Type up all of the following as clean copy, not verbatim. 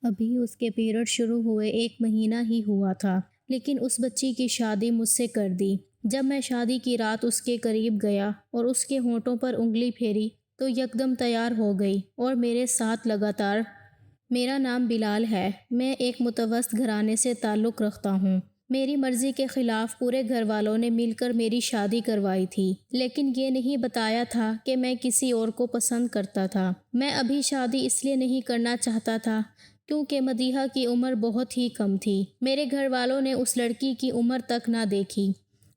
ابھی اس کے پیریڈ شروع ہوئے 1 مہینہ ہی ہوا تھا، لیکن اس بچی کی شادی مجھ سے کر دی۔ جب میں شادی کی رات اس کے قریب گیا اور اس کے ہونٹوں پر انگلی پھیری تو یکدم تیار ہو گئی اور میرے ساتھ لگاتار۔ میرا نام بلال ہے، میں ایک متوسط گھرانے سے تعلق رکھتا ہوں۔ میری مرضی کے خلاف پورے گھر والوں نے مل کر میری شادی کروائی تھی، لیکن یہ نہیں بتایا تھا کہ میں کسی اور کو پسند کرتا تھا۔ میں ابھی شادی اس لیے نہیں کرنا چاہتا تھا کیونکہ مدیحہ کی عمر بہت ہی کم تھی۔ میرے گھر والوں نے اس لڑکی کی عمر تک نہ دیکھی۔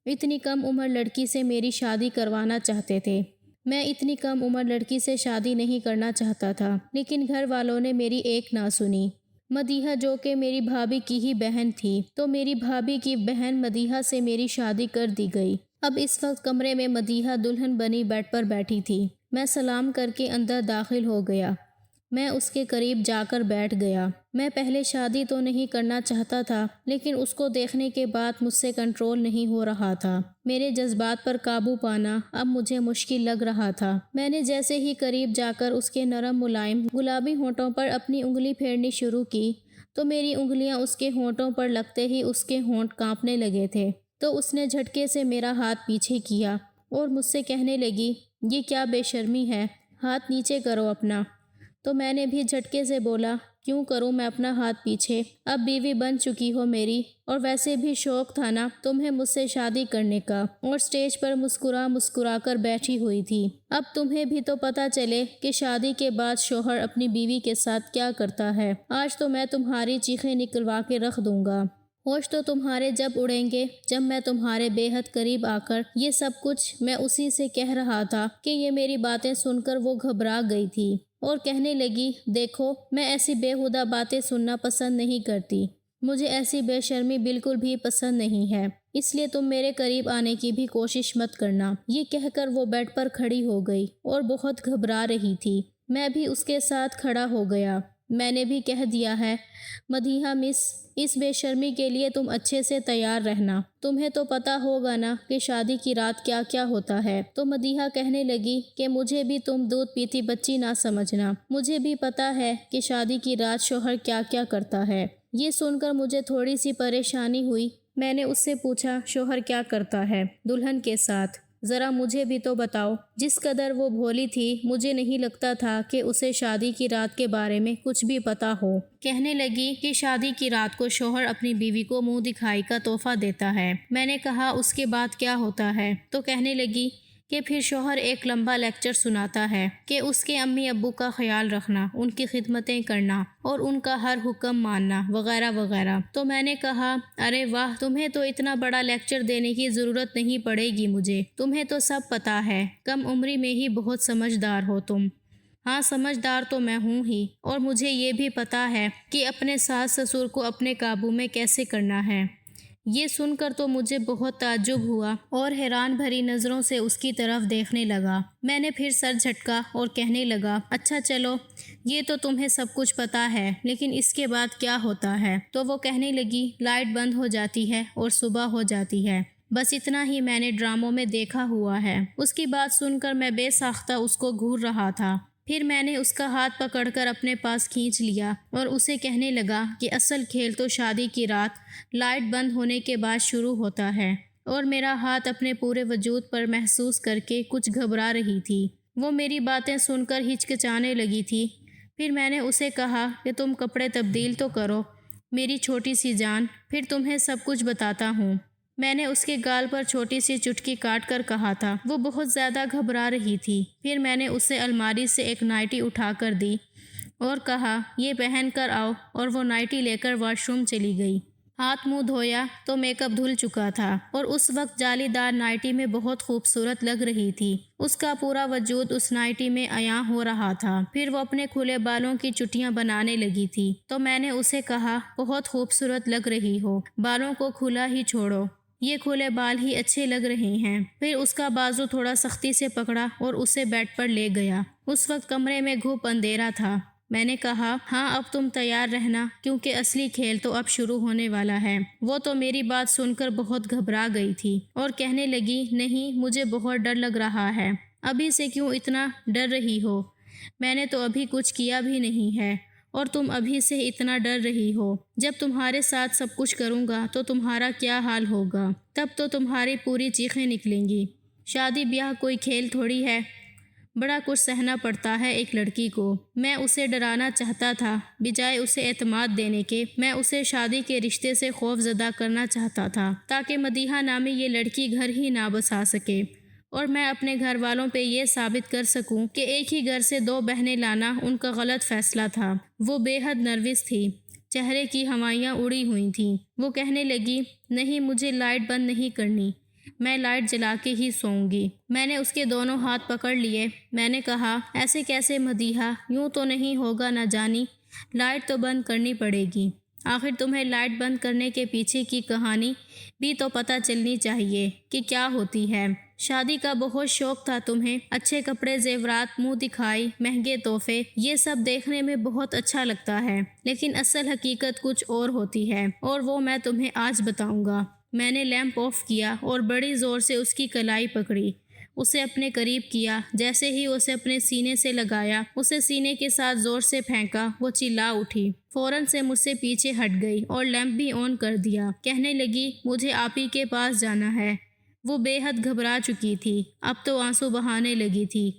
اتنی کم عمر لڑکی سے میری شادی کروانا چاہتے تھے۔ میں اتنی کم عمر لڑکی سے شادی نہیں کرنا چاہتا تھا، لیکن گھر والوں نے میری ایک نہ سنی۔ مدیحہ جو کہ میری بھابھی کی ہی بہن تھی، تو میری بھابھی کی بہن مدیحہ سے میری شادی کر دی گئی۔ اب اس وقت کمرے میں مدیحہ دلہن بنی بیڈ پر بیٹھی تھی۔ میں سلام کر کے اندر داخل ہو گیا۔ میں اس کے قریب جا کر بیٹھ گیا۔ میں پہلے شادی تو نہیں کرنا چاہتا تھا، لیکن اس کو دیکھنے کے بعد مجھ سے کنٹرول نہیں ہو رہا تھا۔ میرے جذبات پر قابو پانا اب مجھے مشکل لگ رہا تھا۔ میں نے جیسے ہی قریب جا کر اس کے نرم ملائم گلابی ہونٹوں پر اپنی انگلی پھیرنی شروع کی تو میری انگلیاں اس کے ہونٹوں پر لگتے ہی اس کے ہونٹ کانپنے لگے تھے۔ تو اس نے جھٹکے سے میرا ہاتھ پیچھے کیا اور مجھ سے کہنے لگی، یہ کیا بے شرمی ہے، ہاتھ نیچے کرو اپنا۔ تو میں نے بھی جھٹکے سے بولا، کیوں کروں میں اپنا ہاتھ پیچھے؟ اب بیوی بن چکی ہو میری، اور ویسے بھی شوق تھا نا تمہیں مجھ سے شادی کرنے کا، اور سٹیج پر مسکرا کر بیٹھی ہوئی تھی۔ اب تمہیں بھی تو پتہ چلے کہ شادی کے بعد شوہر اپنی بیوی کے ساتھ کیا کرتا ہے۔ آج تو میں تمہاری چیخیں نکلوا کے رکھ دوں گا۔ ہوش تو تمہارے جب اڑیں گے جب میں تمہارے بے حد قریب آ کر یہ سب کچھ میں اسی سے کہہ رہا تھا کہ یہ میری باتیں سن کر وہ گھبرا گئی تھی اور کہنے لگی، دیکھو میں ایسی بیہودہ باتیں سننا پسند نہیں کرتی، مجھے ایسی بے شرمی بالکل بھی پسند نہیں ہے، اس لیے تم میرے قریب آنے کی بھی کوشش مت کرنا۔ یہ کہہ کر وہ بیڈ پر کھڑی ہو گئی اور بہت گھبرا رہی تھی۔ میں بھی اس کے ساتھ کھڑا ہو گیا۔ میں نے بھی کہہ دیا ہے، مدیحہ مس، اس بے شرمی کے لیے تم اچھے سے تیار رہنا، تمہیں تو پتہ ہوگا نا کہ شادی کی رات کیا کیا ہوتا ہے۔ تو مدیحہ کہنے لگی کہ مجھے بھی تم دودھ پیتی بچی نہ سمجھنا، مجھے بھی پتہ ہے کہ شادی کی رات شوہر کیا کیا کرتا ہے۔ یہ سن کر مجھے تھوڑی سی پریشانی ہوئی۔ میں نے اس سے پوچھا، شوہر کیا کرتا ہے دلہن کے ساتھ؟ ذرا مجھے بھی تو بتاؤ۔ جس قدر وہ بھولی تھی مجھے نہیں لگتا تھا کہ اسے شادی کی رات کے بارے میں کچھ بھی پتہ ہو۔ کہنے لگی کہ شادی کی رات کو شوہر اپنی بیوی کو منہ دکھائی کا تحفہ دیتا ہے۔ میں نے کہا، اس کے بعد کیا ہوتا ہے؟ تو کہنے لگی کہ پھر شوہر ایک لمبا لیکچر سناتا ہے کہ اس کے امی ابو کا خیال رکھنا، ان کی خدمتیں کرنا اور ان کا ہر حکم ماننا وغیرہ وغیرہ۔ تو میں نے کہا، ارے واہ، تمہیں تو اتنا بڑا لیکچر دینے کی ضرورت نہیں پڑے گی مجھے، تمہیں تو سب پتہ ہے، کم عمری میں ہی بہت سمجھدار ہو تم۔ ہاں سمجھدار تو میں ہوں ہی، اور مجھے یہ بھی پتہ ہے کہ اپنے ساس سسر کو اپنے قابو میں کیسے کرنا ہے۔ یہ سن کر تو مجھے بہت تعجب ہوا اور حیران بھری نظروں سے اس کی طرف دیکھنے لگا۔ میں نے پھر سر جھٹکا اور کہنے لگا، اچھا چلو، یہ تو تمہیں سب کچھ پتہ ہے، لیکن اس کے بعد کیا ہوتا ہے؟ تو وہ کہنے لگی، لائٹ بند ہو جاتی ہے اور صبح ہو جاتی ہے، بس اتنا ہی میں نے ڈراموں میں دیکھا ہوا ہے۔ اس کی بات سن کر میں بے ساختہ اس کو گھور رہا تھا۔ پھر میں نے اس کا ہاتھ پکڑ کر اپنے پاس کھینچ لیا اور اسے کہنے لگا کہ اصل کھیل تو شادی کی رات لائٹ بند ہونے کے بعد شروع ہوتا ہے، اور میرا ہاتھ اپنے پورے وجود پر محسوس کر کے کچھ گھبرا رہی تھی۔ وہ میری باتیں سن کر ہچکچانے لگی تھی۔ پھر میں نے اسے کہا کہ تم کپڑے تبدیل تو کرو میری چھوٹی سی جان، پھر تمہیں سب کچھ بتاتا ہوں۔ میں نے اس کے گال پر چھوٹی سی چٹکی کاٹ کر کہا تھا۔ وہ بہت زیادہ گھبرا رہی تھی۔ پھر میں نے اسے الماری سے ایک نائٹی اٹھا کر دی اور کہا، یہ پہن کر آؤ، اور وہ نائٹی لے کر واش روم چلی گئی۔ ہاتھ منہ دھویا تو میک اپ دھل چکا تھا اور اس وقت جالی دار نائٹی میں بہت خوبصورت لگ رہی تھی۔ اس کا پورا وجود اس نائٹی میں عیاں ہو رہا تھا۔ پھر وہ اپنے کھلے بالوں کی چٹیاں بنانے لگی تھی، تو میں نے اسے کہا، بہت خوبصورت لگ رہی ہو، بالوں کو کھلا ہی چھوڑو، یہ کھلے بال ہی اچھے لگ رہے ہیں۔ پھر اس کا بازو تھوڑا سختی سے پکڑا اور اسے بیڈ پر لے گیا۔ اس وقت کمرے میں گھوپ اندھیرا تھا۔ میں نے کہا، ہاں اب تم تیار رہنا، کیونکہ اصلی کھیل تو اب شروع ہونے والا ہے۔ وہ تو میری بات سن کر بہت گھبرا گئی تھی اور کہنے لگی، نہیں، مجھے بہت ڈر لگ رہا ہے۔ ابھی سے کیوں اتنا ڈر رہی ہو؟ میں نے تو ابھی کچھ کیا بھی نہیں ہے، اور تم ابھی سے اتنا ڈر رہی ہو۔ جب تمہارے ساتھ سب کچھ کروں گا تو تمہارا کیا حال ہوگا؟ تب تو تمہاری پوری چیخیں نکلیں گی۔ شادی بیاہ کوئی کھیل تھوڑی ہے، بڑا کچھ سہنا پڑتا ہے ایک لڑکی کو۔ میں اسے ڈرانا چاہتا تھا، بجائے اسے اعتماد دینے کے میں اسے شادی کے رشتے سے خوف زدہ کرنا چاہتا تھا، تاکہ مدیحہ نامی یہ لڑکی گھر ہی نہ بسا سکے، اور میں اپنے گھر والوں پہ یہ ثابت کر سکوں کہ ایک ہی گھر سے 2 بہنیں لانا ان کا غلط فیصلہ تھا۔ وہ بے حد نروس تھی، چہرے کی ہوائیاں اڑی ہوئی تھیں۔ وہ کہنے لگی، نہیں، مجھے لائٹ بند نہیں کرنی، میں لائٹ جلا کے ہی سوؤں گی۔ میں نے اس کے دونوں ہاتھ پکڑ لیے۔ میں نے کہا، ایسے کیسے مدیحہ، یوں تو نہیں ہوگا نہ جانی، لائٹ تو بند کرنی پڑے گی۔ آخر تمہیں لائٹ بند کرنے کے پیچھے کی کہانی بھی تو پتہ چلنی چاہیے کہ کیا ہوتی ہے۔ شادی کا بہت شوق تھا تمہیں، اچھے کپڑے، زیورات، منہ دکھائی، مہنگے تحفے، یہ سب دیکھنے میں بہت اچھا لگتا ہے، لیکن اصل حقیقت کچھ اور ہوتی ہے، اور وہ میں تمہیں آج بتاؤں گا۔ میں نے لیمپ آف کیا اور بڑی زور سے اس کی کلائی پکڑی، اسے اپنے قریب کیا۔ جیسے ہی اسے اپنے سینے سے لگایا، اسے سینے کے ساتھ زور سے پھینکا، وہ چلا اٹھی، فوراً سے مجھ سے پیچھے ہٹ گئی اور لیمپ بھی آن کر دیا۔ کہنے لگی، مجھے آپ ہی کے پاس جانا ہے۔ وہ بے حد گھبرا چکی تھی، اب تو آنسو بہانے لگی تھی۔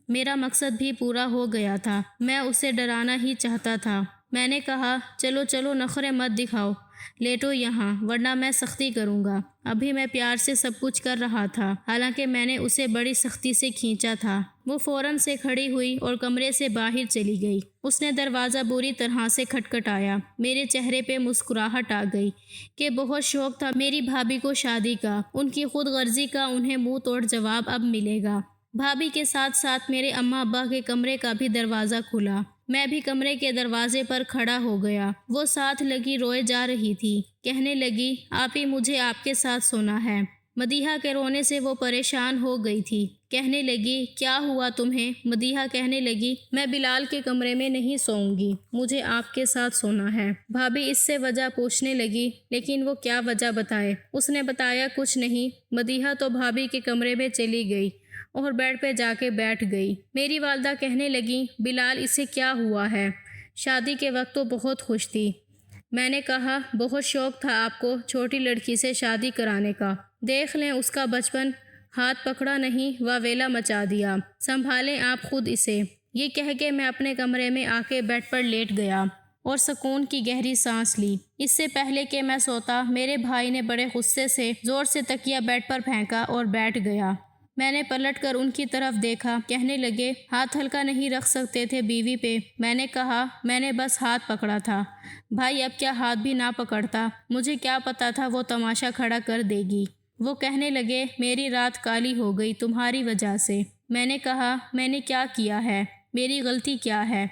میرا مقصد بھی پورا ہو گیا تھا، میں اسے ڈرانا ہی چاہتا تھا۔ میں نے کہا، چلو چلو، نخرے مت دکھاؤ، لیٹو یہاں، ورنہ میں سختی کروں گا۔ ابھی میں پیار سے سب کچھ کر رہا تھا، حالانکہ میں نے اسے بڑی سختی سے کھینچا تھا۔ وہ فوراً سے کھڑی ہوئی اور کمرے سے باہر چلی گئی۔ اس نے دروازہ بری طرح سے کھٹکھٹایا۔ میرے چہرے پہ مسکراہٹ آ گئی کہ بہت شوق تھا میری بھابھی کو شادی کا، ان کی خود غرضی کا انہیں منہ توڑ جواب اب ملے گا۔ بھابھی کے ساتھ ساتھ میرے اماں ابا کے کمرے کا بھی دروازہ کھلا۔ میں بھی کمرے کے دروازے پر کھڑا ہو گیا۔ وہ ساتھ لگی روئے جا رہی تھی، کہنے لگی، آپ ہی، مجھے آپ کے ساتھ سونا ہے۔ مدیحہ کے رونے سے وہ پریشان ہو گئی تھی، کہنے لگی، کیا ہوا تمہیں؟ مدیحہ کہنے لگی، میں بلال کے کمرے میں نہیں سوؤں گی، مجھے آپ کے ساتھ سونا ہے۔ بھابھی اس سے وجہ پوچھنے لگی، لیکن وہ کیا وجہ بتائے؟ اس نے بتایا، کچھ نہیں۔ مدیحہ تو بھابھی کے کمرے میں چلی گئی اور بیڈ پہ جا کے بیٹھ گئی۔ میری والدہ کہنے لگی، بلال، اسے کیا ہوا ہے؟ شادی کے وقت تو بہت خوش تھی۔ میں نے کہا، بہت شوق تھا آپ کو چھوٹی لڑکی سے شادی کرانے کا، دیکھ لیں اس کا بچپن، ہاتھ پکڑا نہیں، واویلا مچا دیا، سنبھالیں آپ خود اسے۔ یہ کہہ کے میں اپنے کمرے میں آ کے بیڈ پر لیٹ گیا اور سکون کی گہری سانس لی۔ اس سے پہلے کہ میں سوتا، میرے بھائی نے بڑے غصے سے زور سے تکیہ بیڈ پر پھینکا اور بیٹھ گیا۔ میں نے پلٹ کر ان کی طرف دیکھا۔ کہنے لگے، ہاتھ ہلکا نہیں رکھ سکتے تھے بیوی پہ؟ میں نے کہا، میں نے بس ہاتھ پکڑا تھا بھائی، اب کیا ہاتھ بھی نہ پکڑتا؟ مجھے کیا پتا تھا وہ تماشا کھڑا کر دے گی۔ وہ کہنے لگے، میری رات کالی ہو گئی تمہاری وجہ سے۔ میں نے کہا، میں نے کیا کیا ہے؟ میری غلطی کیا ہے؟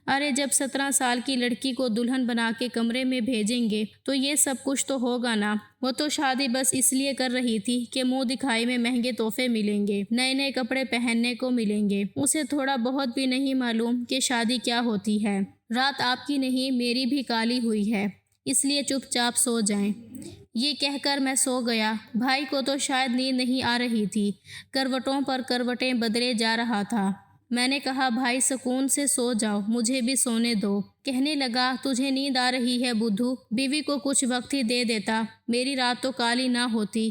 ارے جب 17 سال کی لڑکی کو دلہن بنا کے کمرے میں بھیجیں گے تو یہ سب کچھ تو ہوگا نا۔ وہ تو شادی بس اس لیے کر رہی تھی کہ منہ دکھائی میں مہنگے تحفے ملیں گے، نئے نئے کپڑے پہننے کو ملیں گے۔ اسے تھوڑا بہت بھی نہیں معلوم کہ شادی کیا ہوتی ہے۔ رات آپ کی نہیں، میری بھی کالی ہوئی ہے، اس لیے چپ چاپ سو جائیں۔ یہ کہہ کر میں سو گیا۔ بھائی کو تو شاید نیند نہیں آ رہی تھی، کروٹوں پر کروٹیں بدلے جا رہا تھا۔ میں نے کہا، بھائی سکون سے سو جاؤ، مجھے بھی سونے دو۔ کہنے لگا، تجھے نیند آ رہی ہے بدھو، بیوی کو کچھ وقت ہی دے دیتا، میری رات تو کالی نہ ہوتی۔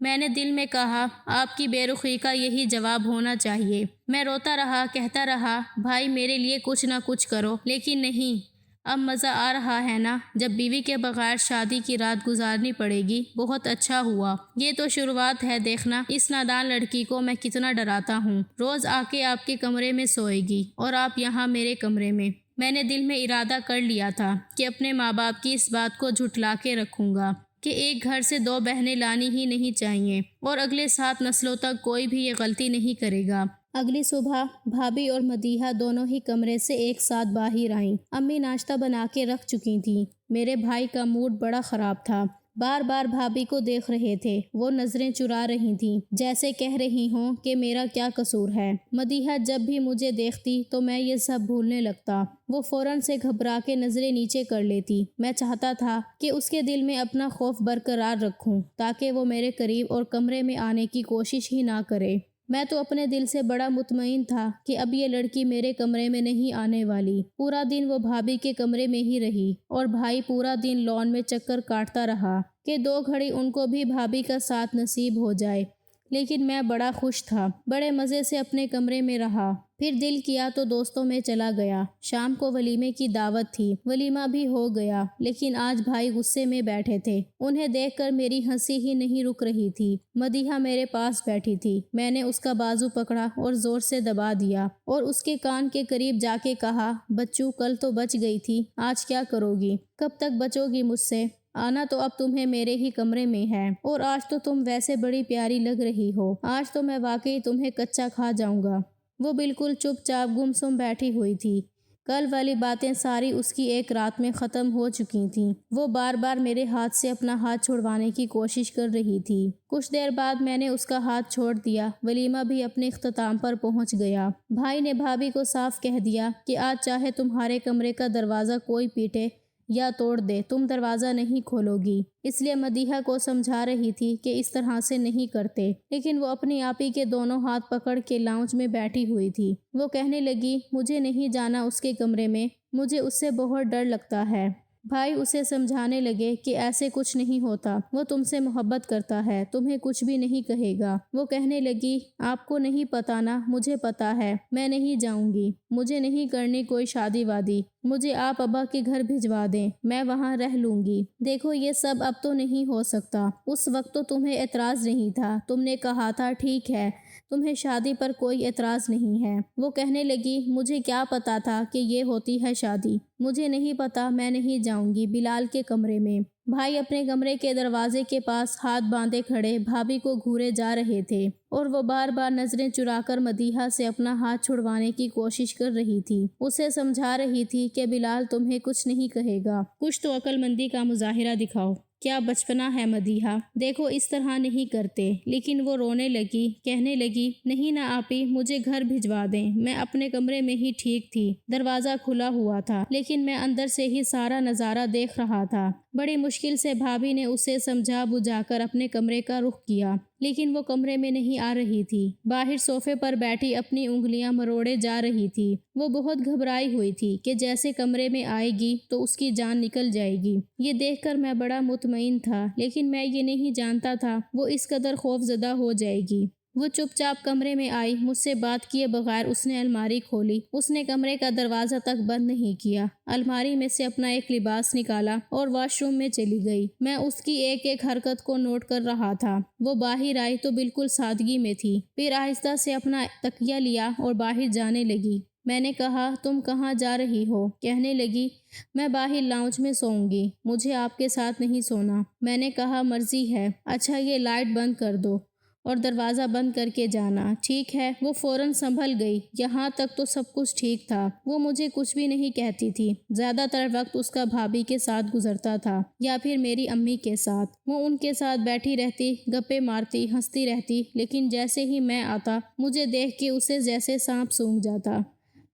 میں نے دل میں کہا، آپ کی بے رخی کا یہی جواب ہونا چاہیے۔ میں روتا رہا، کہتا رہا، بھائی میرے لیے کچھ نہ کچھ کرو، لیکن نہیں۔ اب مزہ آ رہا ہے نا، جب بیوی کے بغیر شادی کی رات گزارنی پڑے گی۔ بہت اچھا ہوا، یہ تو شروعات ہے، دیکھنا اس نادان لڑکی کو میں کتنا ڈراتا ہوں۔ روز آ کے آپ کے کمرے میں سوئے گی اور آپ یہاں میرے کمرے میں۔ میں نے دل میں ارادہ کر لیا تھا کہ اپنے ماں باپ کی اس بات کو جھٹلا کے رکھوں گا کہ ایک گھر سے 2 بہنیں لانی ہی نہیں چاہیے، اور اگلے 7 نسلوں تک کوئی بھی یہ غلطی نہیں کرے گا۔ اگلی صبح بھابھی اور مدیحہ دونوں ہی کمرے سے ایک ساتھ باہر آئیں۔ امی ناشتہ بنا کے رکھ چکی تھیں۔ میرے بھائی کا موڈ بڑا خراب تھا، بار بار بھابھی کو دیکھ رہے تھے۔ وہ نظریں چرا رہی تھیں، جیسے کہہ رہی ہوں کہ میرا کیا قصور ہے۔ مدیحہ جب بھی مجھے دیکھتی تو میں یہ سب بھولنے لگتا۔ وہ فوراً سے گھبرا کے نظریں نیچے کر لیتی۔ میں چاہتا تھا کہ اس کے دل میں اپنا خوف برقرار رکھوں، تاکہ وہ میرے قریب اور کمرے میں آنے کی کوشش ہی نہ کرے۔ میں تو اپنے دل سے بڑا مطمئن تھا کہ اب یہ لڑکی میرے کمرے میں نہیں آنے والی۔ پورا دن وہ بھابھی کے کمرے میں ہی رہی اور بھائی پورا دن لان میں چکر کاٹتا رہا کہ 2 گھڑی ان کو بھی بھابھی کا ساتھ نصیب ہو جائے۔ لیکن میں بڑا خوش تھا، بڑے مزے سے اپنے کمرے میں رہا۔ پھر دل کیا تو دوستوں میں چلا گیا۔ شام کو ولیمے کی دعوت تھی، ولیمہ بھی ہو گیا، لیکن آج بھائی غصے میں بیٹھے تھے۔ انہیں دیکھ کر میری ہنسی ہی نہیں رک رہی تھی۔ مدیحہ میرے پاس بیٹھی تھی، میں نے اس کا بازو پکڑا اور زور سے دبا دیا اور اس کے کان کے قریب جا کے کہا، بچو کل تو بچ گئی تھی، آج کیا کرو گی؟ کب تک بچو گی مجھ سے؟ آنا تو اب تمہیں میرے ہی کمرے میں ہے، اور آج تو تم ویسے بڑی پیاری لگ رہی ہو، آج تو میں واقعی تمہیں کچا کھا جاؤں گا۔ وہ بالکل چپ چاپ گمسم بیٹھی ہوئی تھی۔ کل والی باتیں ساری اس کی ایک رات میں ختم ہو چکی تھیں۔ وہ بار بار میرے ہاتھ سے اپنا ہاتھ چھڑوانے کی کوشش کر رہی تھی۔ کچھ دیر بعد میں نے اس کا ہاتھ چھوڑ دیا۔ ولیمہ بھی اپنے اختتام پر پہنچ گیا۔ بھائی نے بھابھی کو صاف کہہ دیا کہ آج چاہے تمہارے کمرے کا دروازہ کوئی پیٹے یا توڑ دے، تم دروازہ نہیں کھولو گی۔ اس لیے مدیحہ کو سمجھا رہی تھی کہ اس طرح سے نہیں کرتے، لیکن وہ اپنی آپی کے دونوں ہاتھ پکڑ کے لاؤنج میں بیٹھی ہوئی تھی۔ وہ کہنے لگی، مجھے نہیں جانا اس کے کمرے میں، مجھے اس سے بہت ڈر لگتا ہے۔ بھائی اسے سمجھانے لگے کہ ایسے کچھ نہیں ہوتا، وہ تم سے محبت کرتا ہے، تمہیں کچھ بھی نہیں کہے گا۔ وہ کہنے لگی، آپ کو نہیں پتا نا، مجھے پتا ہے، میں نہیں جاؤں گی، مجھے نہیں کرنی کوئی شادی وادی، مجھے آپ ابا کے گھر بھجوا دیں، میں وہاں رہ لوں گی۔ دیکھو یہ سب اب تو نہیں ہو سکتا، اس وقت تو تمہیں اعتراض نہیں تھا، تم نے کہا تھا ٹھیک ہے، تمہیں شادی پر کوئی اعتراض نہیں ہے۔ وہ کہنے لگی، مجھے کیا پتا تھا کہ یہ ہوتی ہے شادی، مجھے نہیں پتا، میں نہیں جاؤں گی بلال کے کمرے میں۔ بھائی اپنے کمرے کے دروازے کے پاس ہاتھ باندھے کھڑے بھابھی کو گھورے جا رہے تھے، اور وہ بار بار نظریں چرا کر مدیحہ سے اپنا ہاتھ چھڑوانے کی کوشش کر رہی تھی۔ اسے سمجھا رہی تھی کہ بلال تمہیں کچھ نہیں کہے گا، کچھ تو عقل مندی کا مظاہرہ دکھاؤ، کیا بچپنا ہے مدیحہ، دیکھو اس طرح نہیں کرتے۔ لیکن وہ رونے لگی، کہنے لگی، نہیں نا آپی، مجھے گھر بھجوا دیں، میں اپنے کمرے میں ہی ٹھیک تھی، دروازہ کھلا ہوا تھا، لیکن میں اندر سے ہی سارا نظارہ دیکھ رہا تھا۔ بڑی مشکل سے بھابھی نے اسے سمجھا بجھا کر اپنے کمرے کا رخ کیا، لیکن وہ کمرے میں نہیں آ رہی تھی۔ باہر صوفے پر بیٹھی اپنی انگلیاں مروڑے جا رہی تھی۔ وہ بہت گھبرائی ہوئی تھی کہ جیسے کمرے میں آئے گی تو اس کی جان نکل جائے گی۔ یہ دیکھ کر میں بڑا مطمئن تھا، لیکن میں یہ نہیں جانتا تھا وہ اس قدر خوف زدہ ہو جائے گی۔ وہ چپ چاپ کمرے میں آئی، مجھ سے بات کیے بغیر اس نے الماری کھولی، اس نے کمرے کا دروازہ تک بند نہیں کیا، الماری میں سے اپنا ایک لباس نکالا اور واش روم میں چلی گئی۔ میں اس کی ایک ایک حرکت کو نوٹ کر رہا تھا۔ وہ باہر آئی تو بالکل سادگی میں تھی، پھر آہستہ سے اپنا تکیہ لیا اور باہر جانے لگی۔ میں نے کہا، تم کہاں جا رہی ہو؟ کہنے لگی، میں باہر لاؤنج میں سوؤں گی، مجھے آپ کے ساتھ نہیں سونا۔ میں نے کہا، مرضی ہے، اچھا یہ لائٹ بند کر دو اور دروازہ بند کر کے جانا، ٹھیک ہے؟ وہ فوراً سنبھل گئی۔ یہاں تک تو سب کچھ ٹھیک تھا، وہ مجھے کچھ بھی نہیں کہتی تھی۔ زیادہ تر وقت اس کا بھابھی کے ساتھ گزرتا تھا یا پھر میری امی کے ساتھ۔ وہ ان کے ساتھ بیٹھی رہتی، گپے مارتی، ہنستی رہتی، لیکن جیسے ہی میں آتا، مجھے دیکھ کے اسے جیسے سانپ سونگھ جاتا۔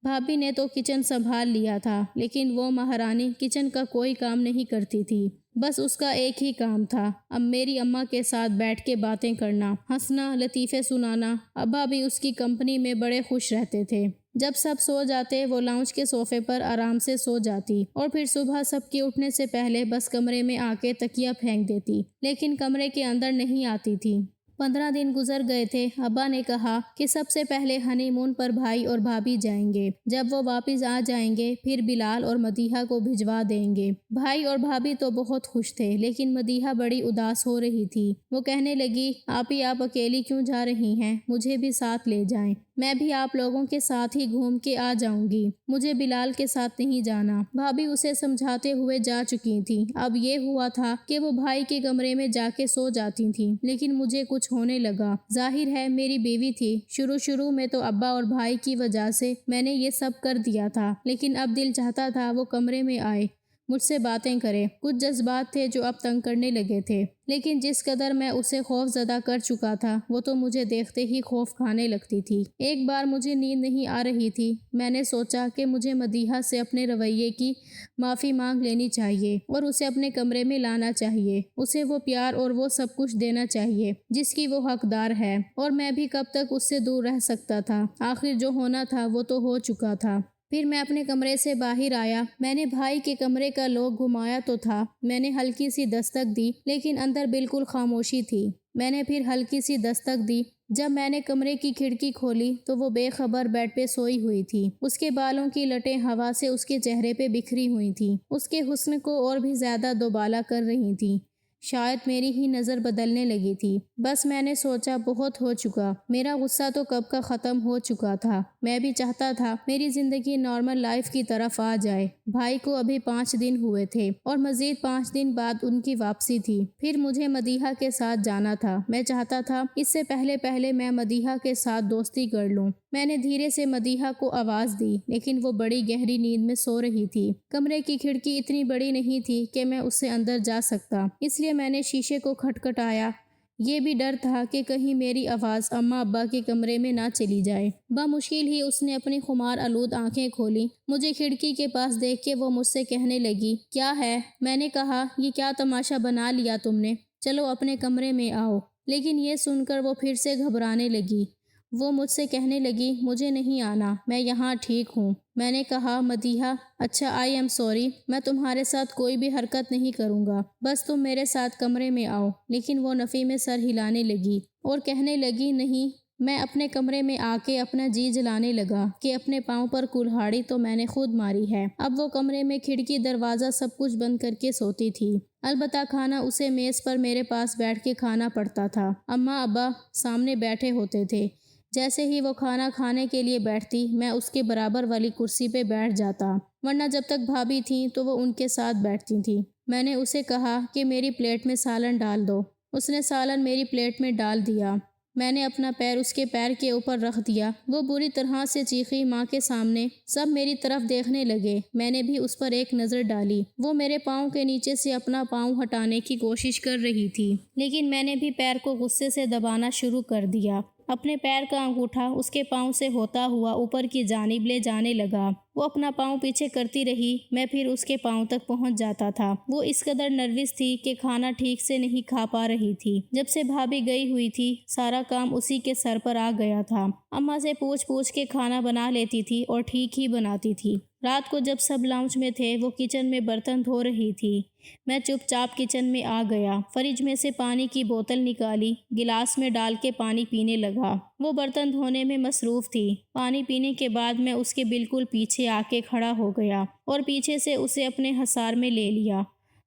بھابھی نے تو کچن سنبھال لیا تھا، لیکن وہ مہارانی کچن کا کوئی کام نہیں کرتی تھی، بس اس کا ایک ہی کام تھا، اب میری اماں کے ساتھ بیٹھ کے باتیں کرنا، ہنسنا، لطیفے سنانا۔ ابا بھی اس کی کمپنی میں بڑے خوش رہتے تھے۔ جب سب سو جاتے وہ لاؤنج کے صوفے پر آرام سے سو جاتی، اور پھر صبح سب کے اٹھنے سے پہلے بس کمرے میں آ کے تکیہ پھینک دیتی، لیکن کمرے کے اندر نہیں آتی تھی۔ 15 دن گزر گئے تھے۔ ابا نے کہا کہ سب سے پہلے ہنی مون پر بھائی اور بھابھی جائیں گے، جب وہ واپس آ جائیں گے پھر بلال اور مدیحہ کو بھجوا دیں گے۔ بھائی اور بھابھی تو بہت خوش تھے، لیکن مدیحہ بڑی اداس ہو رہی تھی۔ وہ کہنے لگی، آپی آپ اکیلی کیوں جا رہی ہیں؟ مجھے بھی ساتھ لے جائیں، میں بھی آپ لوگوں کے ساتھ ہی گھوم کے آ جاؤں گی، مجھے بلال کے ساتھ نہیں جانا۔ بھابھی اسے سمجھاتے ہوئے جا چکی تھی۔ اب یہ ہوا تھا کہ وہ بھائی کے کمرے میں جا کے سو جاتی تھیں، لیکن مجھے کچھ ہونے لگا۔ ظاہر ہے میری بیوی تھی، شروع میں تو ابا اور بھائی کی وجہ سے میں نے یہ سب کر دیا تھا، لیکن اب دل چاہتا تھا وہ کمرے میں آئے، مجھ سے باتیں کرے۔ کچھ جذبات تھے جو اب تنگ کرنے لگے تھے، لیکن جس قدر میں اسے خوف زدہ کر چکا تھا وہ تو مجھے دیکھتے ہی خوف کھانے لگتی تھی۔ ایک بار مجھے نیند نہیں آ رہی تھی، میں نے سوچا کہ مجھے مدیحہ سے اپنے رویے کی معافی مانگ لینی چاہیے اور اسے اپنے کمرے میں لانا چاہیے۔ اسے وہ پیار اور وہ سب کچھ دینا چاہیے جس کی وہ حقدار ہے، اور میں بھی کب تک اس سے دور رہ سکتا تھا۔ آخر جو ہونا تھا وہ تو ہو چکا تھا۔ پھر میں اپنے کمرے سے باہر آیا۔ میں نے بھائی کے کمرے کا لوک گھمایا تو تھا، میں نے ہلکی سی دستک دی لیکن اندر بالکل خاموشی تھی۔ میں نے پھر ہلکی سی دستک دی۔ جب میں نے کمرے کی کھڑکی کھولی تو وہ بے خبر بیڈ پہ سوئی ہوئی تھی۔ اس کے بالوں کی لٹیں ہوا سے اس کے چہرے پہ بکھری ہوئی تھیں، اس کے حسن کو اور بھی زیادہ دوبالا کر رہی تھیں۔ شاید میری ہی نظر بدلنے لگی تھی۔ بس میں نے سوچا بہت ہو چکا، میرا غصہ تو کب کا ختم ہو چکا تھا۔ میں بھی چاہتا تھا میری زندگی نارمل لائف کی طرف آ جائے۔ بھائی کو ابھی 5 دن ہوئے تھے اور مزید 5 دن بعد ان کی واپسی تھی۔ پھر مجھے مدیحہ کے ساتھ جانا تھا۔ میں چاہتا تھا اس سے پہلے میں مدیحہ کے ساتھ دوستی کر لوں۔ میں نے دھیرے سے مدیحہ کو آواز دی لیکن وہ بڑی گہری نیند میں سو رہی تھی۔ کمرے کی کھڑکی اتنی بڑی نہیں تھی کہ میں اس سے اندر جا سکتا، اس لیے میں نے شیشے کو کھٹکھٹایا۔ یہ بھی ڈر تھا کہ کہیں میری آواز اماں ابا کے کمرے میں نہ چلی جائے۔ بمشکل ہی اس نے اپنی خمار آلود آنکھیں کھولی۔ مجھے کھڑکی کے پاس دیکھ کے وہ مجھ سے کہنے لگی، کیا ہے؟ میں نے کہا، یہ کیا تماشا بنا لیا تم نے؟ چلو اپنے کمرے میں آؤ۔ لیکن یہ سن کر وہ پھر سے گھبرانے لگی۔ وہ مجھ سے کہنے لگی، مجھے نہیں آنا، میں یہاں ٹھیک ہوں۔ میں نے کہا، مدیحہ، اچھا آئی ایم سوری، میں تمہارے ساتھ کوئی بھی حرکت نہیں کروں گا، بس تم میرے ساتھ کمرے میں آؤ۔ لیکن وہ نفی میں سر ہلانے لگی اور کہنے لگی، نہیں۔ میں اپنے کمرے میں آ کے اپنا جی جلانے لگا کہ اپنے پاؤں پر کلہاڑی تو میں نے خود ماری ہے۔ اب وہ کمرے میں کھڑکی دروازہ سب کچھ بند کر کے سوتی تھی۔ البتہ کھانا اسے میز پر میرے پاس بیٹھ کے کھانا پڑتا تھا۔ اماں ابا سامنے بیٹھے ہوتے تھے۔ جیسے ہی وہ کھانا کھانے کے لیے بیٹھتی میں اس کے برابر والی کرسی پہ بیٹھ جاتا، ورنہ جب تک بھابھی تھیں تو وہ ان کے ساتھ بیٹھتی تھیں۔ میں نے اسے کہا کہ میری پلیٹ میں سالن ڈال دو۔ اس نے سالن میری پلیٹ میں ڈال دیا۔ میں نے اپنا پیر اس کے پیر کے اوپر رکھ دیا۔ وہ بری طرح سے چیخی، ماں کے سامنے سب میری طرف دیکھنے لگے۔ میں نے بھی اس پر ایک نظر ڈالی۔ وہ میرے پاؤں کے نیچے سے اپنا پاؤں ہٹانے کی کوشش کر رہی تھی، لیکن میں نے بھی پیر کو غصے سے دبانا شروع کر دیا۔ اپنے پیر کا انگوٹھا اس کے پاؤں سے ہوتا ہوا اوپر کی جانب لے جانے لگا۔ وہ اپنا پاؤں پیچھے کرتی رہی، میں پھر اس کے پاؤں تک پہنچ جاتا تھا۔ وہ اس قدر نروس تھی کہ کھانا ٹھیک سے نہیں کھا پا رہی تھی۔ جب سے بھابھی گئی ہوئی تھی سارا کام اسی کے سر پر آ گیا تھا۔ اماں سے پوچھ کے کھانا بنا لیتی تھی اور ٹھیک ہی بناتی تھی۔ رات کو جب سب لاؤنج میں تھے وہ کچن میں برتن دھو رہی تھی۔ میں چپ چاپ کچن میں آ گیا، فریج میں سے پانی کی بوتل نکالی، گلاس میں ڈال کے پانی پینے لگا۔ وہ برتن دھونے میں مصروف تھی۔ پانی پینے کے بعد میں اس کے بالکل پیچھے آ کے کھڑا ہو گیا اور پیچھے سے اسے اپنے حصار میں لے لیا۔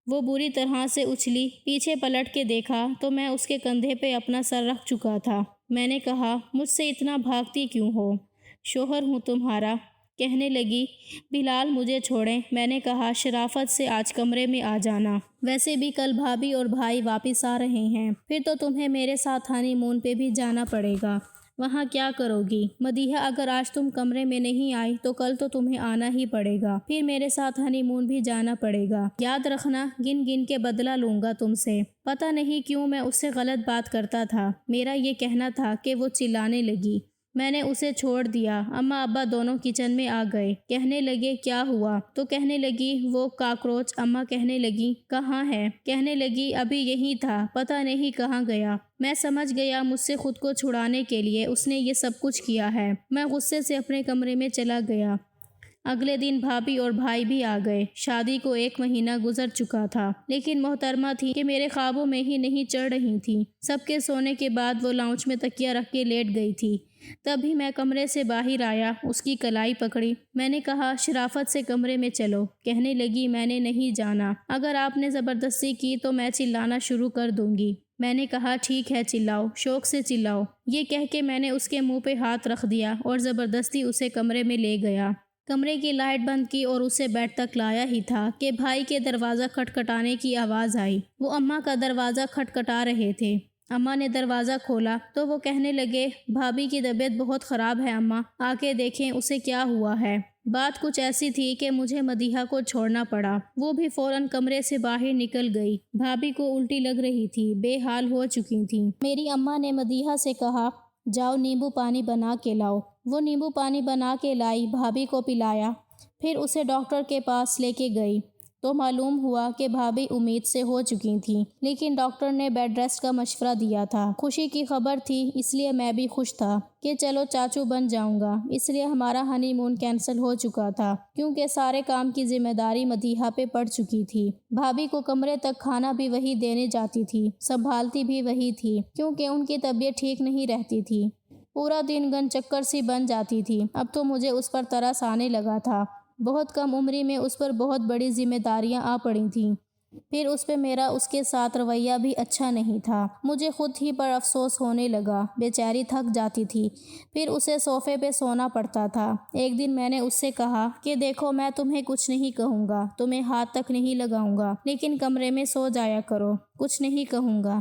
وہ بری طرح سے اچھلی، پیچھے پلٹ کے دیکھا تو میں اس کے کندھے پہ اپنا سر رکھ چکا تھا۔ میں نے کہا، مجھ سے اتنا بھاگتی کیوں ہو؟ شوہر ہوں تمہارا۔ کہنے لگی، بلال مجھے چھوڑیں۔ میں نے کہا، شرافت سے آج کمرے میں آ جانا، ویسے بھی کل بھابھی اور بھائی واپس آ رہے ہیں، پھر تو تمہیں میرے ساتھ ہانی مون پہ بھی جانا پڑے گا۔ وہاں کیا کرو گی؟ مدیحہ اگر آج تم کمرے میں نہیں آئی تو کل تو تمہیں آنا ہی پڑے گا، پھر میرے ساتھ ہنی مون بھی جانا پڑے گا۔ یاد رکھنا، گن گن کے بدلہ لوں گا تم سے۔ پتہ نہیں کیوں میں اس سے غلط بات کرتا تھا۔ میرا یہ کہنا تھا کہ وہ چلانے لگی۔ میں نے اسے چھوڑ دیا۔ اماں ابا دونوں کچن میں آ گئے۔ کہنے لگے، کیا ہوا؟ تو کہنے لگی، وہ کاکروچ۔ اماں کہنے لگی، کہاں ہے؟ کہنے لگی، ابھی یہی تھا، پتہ نہیں کہاں گیا۔ میں سمجھ گیا مجھ سے خود کو چھڑانے کے لیے اس نے یہ سب کچھ کیا ہے۔ میں غصے سے اپنے کمرے میں چلا گیا۔ اگلے دن بھابھی اور بھائی بھی آ گئے۔ شادی کو 1 مہینہ گزر چکا تھا، لیکن محترمہ تھی کہ میرے خوابوں میں ہی نہیں چڑھ رہی تھی۔ سب کے سونے کے بعد وہ لاؤنج میں تکیہ رکھ کے لیٹ گئی تھی۔ تبھی میں کمرے سے باہر آیا، اس کی کلائی پکڑی۔ میں نے کہا، شرافت سے کمرے میں چلو۔ کہنے لگی، میں نے نہیں جانا، اگر آپ نے زبردستی کی تو میں چلانا شروع کر دوں گی۔ میں نے کہا، ٹھیک ہے، چلاؤ، شوق سے چلاؤ۔ یہ کہہ کے میں نے اس کے منہ پہ ہاتھ رکھ دیا اور زبردستی اسے کمرے میں لے گیا۔ کمرے کی لائٹ بند کی اور اسے بیڈ تک لایا ہی تھا کہ بھائی کے دروازہ کھٹکھٹانے کی آواز آئی۔ وہ اماں کا دروازہ کھٹکھٹا رہے تھے۔ اماں نے دروازہ کھولا تو وہ کہنے لگے، بھابھی کی طبیعت بہت خراب ہے اماں، آ کے دیکھیں اسے کیا ہوا ہے۔ بات کچھ ایسی تھی کہ مجھے مدیحہ کو چھوڑنا پڑا۔ وہ بھی فوراً کمرے سے باہر نکل گئی۔ بھابھی کو الٹی لگ رہی تھی، بے حال ہو چکی تھیں۔ میری اماں نے مدیحہ سے کہا، جاؤ نیمبو پانی بنا کے لاؤ۔ وہ نیمبو پانی بنا کے لائی، بھابھی کو پلایا، پھر اسے ڈاکٹر کے پاس لے کے گئی تو معلوم ہوا کہ بھابھی امید سے ہو چکی تھیں، لیکن ڈاکٹر نے بیڈ ریسٹ کا مشورہ دیا تھا۔ خوشی کی خبر تھی، اس لیے میں بھی خوش تھا کہ چلو چاچو بن جاؤں گا۔ اس لیے ہمارا ہنی مون کینسل ہو چکا تھا کیونکہ سارے کام کی ذمہ داری مدیحہ پہ پڑ چکی تھی۔ بھابھی کو کمرے تک کھانا بھی وہی دینے جاتی تھی، سنبھالتی بھی وہی تھی کیونکہ ان کی طبیعت ٹھیک نہیں رہتی تھی۔ پورا دن گن چکر سی بن جاتی تھی۔ اب تو مجھے اس پر ترس آنے لگا تھا۔ بہت کم عمری میں اس پر بہت بڑی ذمہ داریاں آ پڑی تھیں۔ پھر اس پہ میرا اس کے ساتھ رویہ بھی اچھا نہیں تھا۔ مجھے خود ہی پر افسوس ہونے لگا، بیچاری تھک جاتی تھی، پھر اسے صوفے پہ سونا پڑتا تھا۔ ایک دن میں نے اس سے کہا کہ دیکھو میں تمہیں کچھ نہیں کہوں گا، تمہیں ہاتھ تک نہیں لگاؤں گا، لیکن کمرے میں سو جایا کرو، کچھ نہیں کہوں گا۔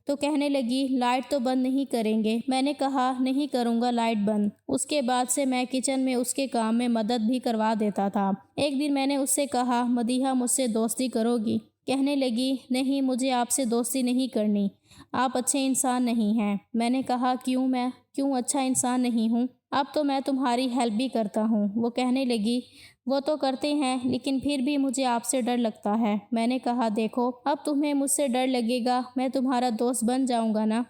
تو کہنے لگی لائٹ تو بند نہیں کریں گے؟ میں نے کہا نہیں کروں گا لائٹ بند۔ اس کے بعد سے میں کچن میں اس کے کام میں مدد بھی کروا دیتا تھا۔ ایک دن میں نے اس سے کہا مدیحہ مجھ سے دوستی کرو گی؟ کہنے لگی نہیں، مجھے آپ سے دوستی نہیں کرنی، آپ اچھے انسان نہیں ہیں۔ میں نے کہا میں کیوں اچھا انسان نہیں ہوں؟ اب تو میں تمہاری ہیلپ بھی کرتا ہوں۔ وہ کہنے لگی وہ تو کرتے ہیں، لیکن پھر بھی مجھے آپ سے ڈر لگتا ہے۔ میں نے کہا دیکھو اب تمہیں مجھ سے ڈر لگے گا، میں تمہارا دوست بن جاؤں گا نا،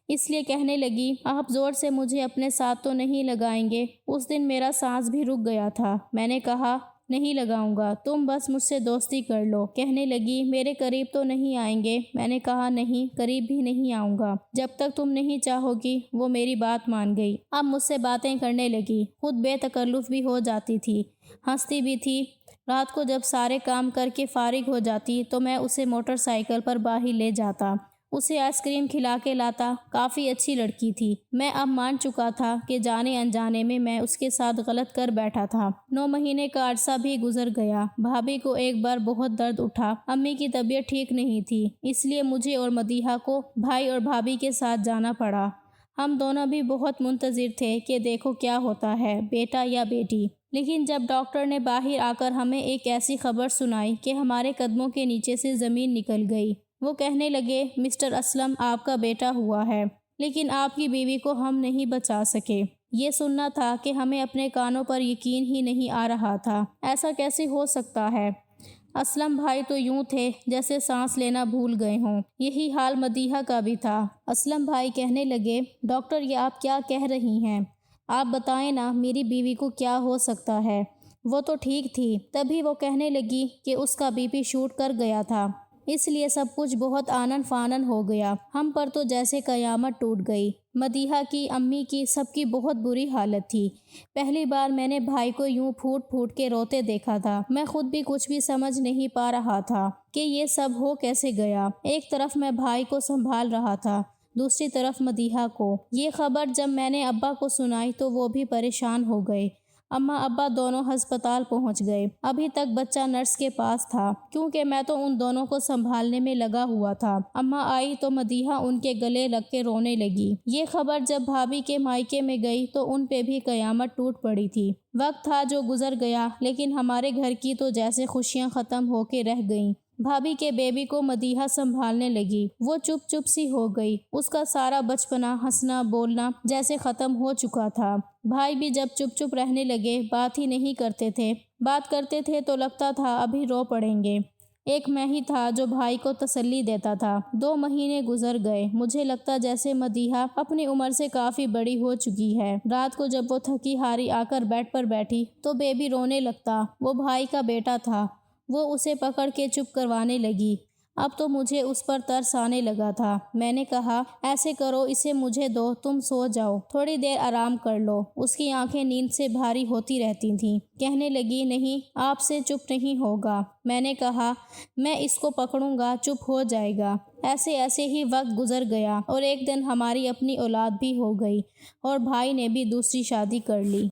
اس لیے کہنے لگی آپ زور سے مجھے اپنے ساتھ تو نہیں لگائیں گے؟ اس دن میرا سانس بھی رک گیا تھا۔ میں نے کہا نہیں لگاؤں گا، تم بس مجھ سے دوستی کر لو۔ کہنے لگی میرے قریب تو نہیں آئیں گے؟ میں نے کہا نہیں، قریب بھی نہیں آؤں گا جب تک تم نہیں چاہو گی۔ وہ میری بات مان گئی، اب مجھ سے باتیں کرنے لگی، خود بے تکلف بھی ہو جاتی تھی، ہنستی بھی تھی۔ رات کو جب سارے کام کر کے فارغ ہو جاتی تو میں اسے موٹر سائیکل پر باہر لے جاتا، اسے آئس کریم کھلا کے لاتا۔ کافی اچھی لڑکی تھی۔ میں اب مان چکا تھا کہ جانے انجانے میں اس کے ساتھ غلط کر بیٹھا تھا۔ 9 مہینے کا عرصہ بھی گزر گیا۔ بھابھی کو ایک بار بہت درد اٹھا، امی کی طبیعت ٹھیک نہیں تھی، اس لیے مجھے اور مدیحہ کو بھائی اور بھابھی کے ساتھ جانا پڑا۔ ہم دونوں بھی بہت منتظر تھے کہ دیکھو کیا ہوتا ہے، بیٹا یا بیٹی۔ لیکن جب ڈاکٹر نے باہر آ کر ہمیں ایک ایسی خبر سنائی کہ ہمارے قدموں کے نیچے سے زمین نکل گئی۔ وہ کہنے لگے مسٹر اسلم آپ کا بیٹا ہوا ہے، لیکن آپ کی بیوی کو ہم نہیں بچا سکے۔ یہ سننا تھا کہ ہمیں اپنے کانوں پر یقین ہی نہیں آ رہا تھا۔ ایسا کیسے ہو سکتا ہے؟ اسلم بھائی تو یوں تھے جیسے سانس لینا بھول گئے ہوں۔ یہی حال مدیحہ کا بھی تھا۔ اسلم بھائی کہنے لگے ڈاکٹر یہ آپ کیا کہہ رہی ہیں؟ آپ بتائیں نا میری بیوی کو کیا ہو سکتا ہے؟ وہ تو ٹھیک تھی۔ تبھی وہ کہنے لگی کہ اس کا بی پی شوٹ کر گیا تھا، اس لیے سب کچھ بہت آنن فانن ہو گیا۔ ہم پر تو جیسے قیامت ٹوٹ گئی۔ مدیحہ کی، امی کی، سب کی بہت بری حالت تھی۔ پہلی بار میں نے بھائی کو یوں پھوٹ پھوٹ کے روتے دیکھا تھا۔ میں خود بھی کچھ بھی سمجھ نہیں پا رہا تھا کہ یہ سب ہو کیسے گیا۔ ایک طرف میں بھائی کو سنبھال رہا تھا، دوسری طرف مدیحہ کو۔ یہ خبر جب میں نے ابا کو سنائی تو وہ بھی پریشان ہو گئے۔ اماں ابا دونوں ہسپتال پہنچ گئے۔ ابھی تک بچہ نرس کے پاس تھا کیونکہ میں تو ان دونوں کو سنبھالنے میں لگا ہوا تھا۔ اماں آئی تو مدیحہ ان کے گلے لگ کے رونے لگی۔ یہ خبر جب بھابھی کے مائکے میں گئی تو ان پہ بھی قیامت ٹوٹ پڑی تھی۔ وقت تھا جو گزر گیا، لیکن ہمارے گھر کی تو جیسے خوشیاں ختم ہو کے رہ گئیں۔ بھابھی کے بیبی کو مدیحہ سنبھالنے لگی۔ وہ چپ چپ سی ہو گئی۔ اس کا سارا بچپنا، ہنسنا بولنا جیسے ختم ہو چکا تھا۔ بھائی بھی جب چپ چپ رہنے لگے، بات ہی نہیں کرتے تھے، بات کرتے تھے تو لگتا تھا ابھی رو پڑیں گے۔ ایک میں ہی تھا جو بھائی کو تسلی دیتا تھا۔ 2 مہینے گزر گئے۔ مجھے لگتا جیسے مدیحہ اپنی عمر سے کافی بڑی ہو چکی ہے۔ رات کو جب وہ تھکی ہاری آ کر بیڈ پر بیٹھی تو بیبی رونے لگتا۔ وہ بھائی کا بیٹا تھا۔ وہ اسے پکڑ کے چپ کروانے لگی۔ اب تو مجھے اس پر ترس آنے لگا تھا۔ میں نے کہا ایسے کرو اسے مجھے دو، تم سو جاؤ، تھوڑی دیر آرام کر لو۔ اس کی آنکھیں نیند سے بھاری ہوتی رہتی تھیں۔ کہنے لگی نہیں، آپ سے چپ نہیں ہوگا۔ میں نے کہا میں اس کو پکڑوں گا، چپ ہو جائے گا۔ ایسے ایسے ہی وقت گزر گیا اور ایک دن ہماری اپنی اولاد بھی ہو گئی اور بھائی نے بھی دوسری شادی کر لی۔